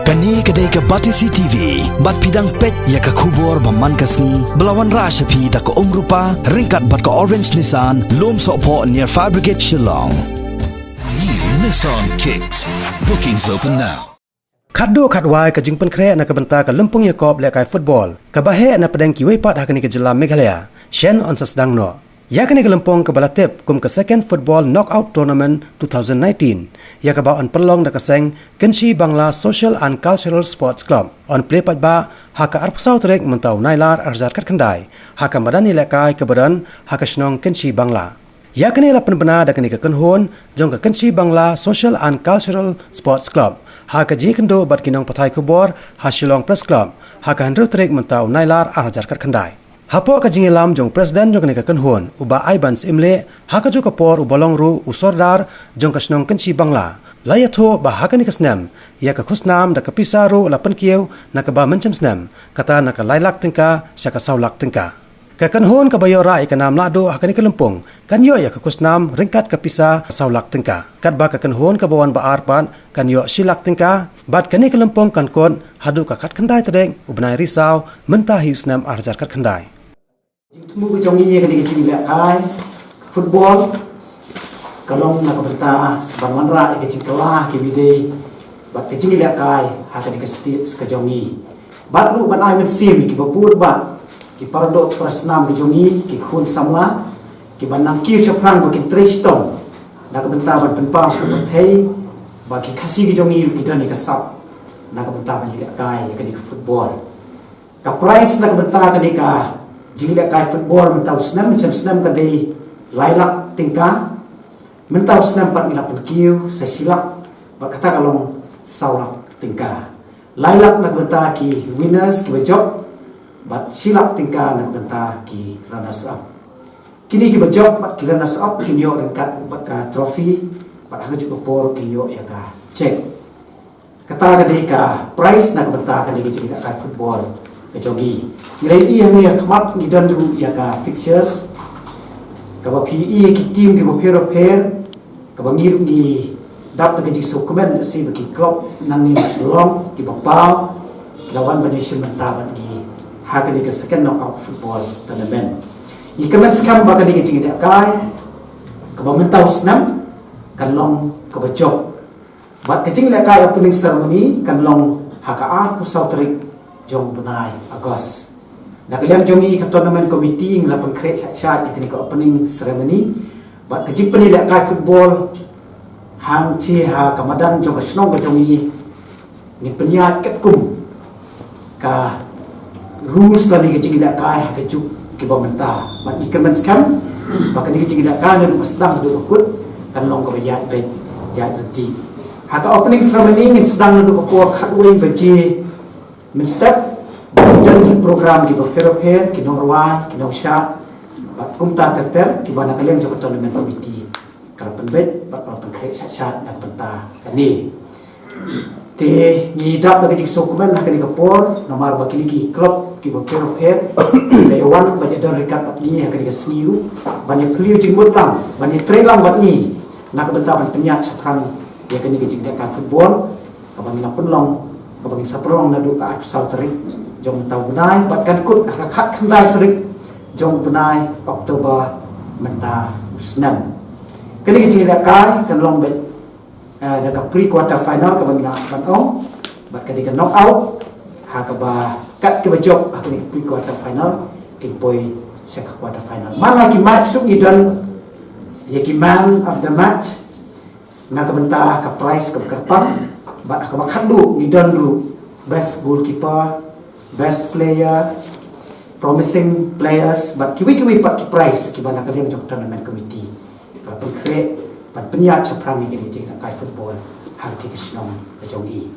Kani kedai ke Batisi TV, bat pidang pet ya ke kubur baman kasni, belawan rashapi tak ke rupa, ringkat bat ke Orange Nissan, lom sokpo near Fire Brigade Shillong. New Nissan Kicks. Bookings open now. คัดดูคัดวายกับจึงเป็นแคร์นักบันตากับลำปงยากอบและกายฟุตบอลกับบ้าเฮนับประเด็นกิวปัดหากันในกจลามเมฆาลาเชนออนสัสดังโนยากันในกลำปงกับบาลาเทปกุมกับ second football knockout tournament 2019ยากับบ้าอันปลองนักเซงกันชีบังลา social and cultural sports club อันเพลย์ปัดบ้าหากอัรพสาวตเรกมันเต่าไนลาร์อาร์จัดคัดขันได้หากมาดันนี่แหละกายกับบันหากชนองกันชีบังลายากันในละเป็นปัญหาดักนี่กับกันโฮนจงกับกันชีบังลา social and cultural sports clubหากจีกันดูบัดกินองปะไทยคูบอร์หาชิลองเพรสคลับหากหันรูทเรกมันเต่าไนลาร์อาร์จัดคัดขันได้หากพวกกันจิงลามจงประธานจงกันในกันโฮนอุบาไอบันส์อิมเล่หากจูกับปอร์อุบาลองรูอุสอร์ดาร์จงกับชนองกันชีบังลาลายทัวบะหากันในกันสนามยากับคุสนามดักกับพิซารูลับเป็นเกียวนักบามันชมสนามกตานักไลลักติงกาชักเสาลักติงกากันโฮนกับใบยอราอีกันนามลาดูหากันในกันลำปงกันย่อยกับคุสนามริงกัดกับพิซาเสาลักติงกากัดบากันโฮนกับบวันบาอาร์ปันกันย่อชิลักติงกาบัดกันในกันลำปงกันคนหาดูกับคัดขันได้ตะเดงอุบนายริซาวมันตาหิวสนามอาร์จัดคัดขันได้มุกจงนี้กันดีจริงๆแหละไอ้ฟุตบอลกลองนักบอลตาบันวันระอีกจริงๆว่ากีบีเดย์บัดจริงๆแหละไอ้หากันดีกับสตีสกับจงนี้บัดรู้บัดไอ้มันซีมกีบพูดบัดกีปาราโดต์ปรัสนามกับจงนี้กีคุณสามละกีบันนังคิวเชฟรังบัดกีทริสตองนักบอลตาบัดเป็นป้าสุดเทย์บัดกีคาซีกับจงนี้กีเดินในกระสับนักบอลตาบันนี่แหละไอ้กันดีกับฟุตบอลกับไพรส์นักบอลตากันดีกับjika dia kait football mentau senam macam senam kadai lailak tingkah mentau senam 4 kiu sesilak berkata kalau saulak tingkah lailak nak benta ki winners ki bajok bat silak tingkah nak benta ki runners up kini ki bajok bat ki runners up kini yo rengkat bat ka trophy bat hang juk por kini yo ya ka check kata kadai ka prize nak benta kadai jika kait football jogi nilai yang ni kemat ni dan dulu ya ka fixtures ka PE ki team ki pair ka ngir ni dap de ji so komen si ki klop nan ni long ki bapau lawan banishim mentaban ni ha ka ni ka second knockout football tournament ni kemen skam ba ka ni ji ni kai ka mentau snam kan long ka bajok bat ka jing le kai opening ceremony kan long ha ka a pusau trik jong bunai Agos. Nak lihat jong ni ke tournament committee ngala pengkret syat ni ke opening ceremony. Bat kejip ni lek kai football hang thi ha kamadan jong snong ke jong ni penyat ket kum ka rules la ni kejip lek kai ha kejuk ke bamenta. Bat ni kemen skam bat ni kejip lek kai du sedang du kut kan long ke bayat be ya nanti. Ha ka opening ceremony ni sedang du ko khatway beji min step dan program ki berper ki norway ki noksha bat kumta terter ki bana kalian joko tournament committee kala penbet bat pengkret syat dan penta kani te ni dap bagi jik dokumen nak ni kapor nomor bakili ki club ki berper day one bani don rekat bat ni akan ni sniu bani clear jing mutlang bani train lang bat ni nak benta ban penyat sapran ya kani jik dak football ka bani la penlong bagi saprong nadu ka apsal terik jong tau benai batkan kut khat khandai terik jong benai Oktober menta usnam kini ji la kai kan long bet da ka pre quarter final ka bang ban ong bat ka di ka knock out ha ka ba kat ke bajok ha ka ni pre quarter final ki poi sa quarter final man lagi match suk ni don ya ki man of the match na ka benta ka prize ka kerpang bat ka makan du ni don du best goalkeeper best player promising players bat kiwi pat ki prize ki bana kalian jok tournament committee ka pengkret bat penyat saprang ni ki nak kai football har ki snong ka jongi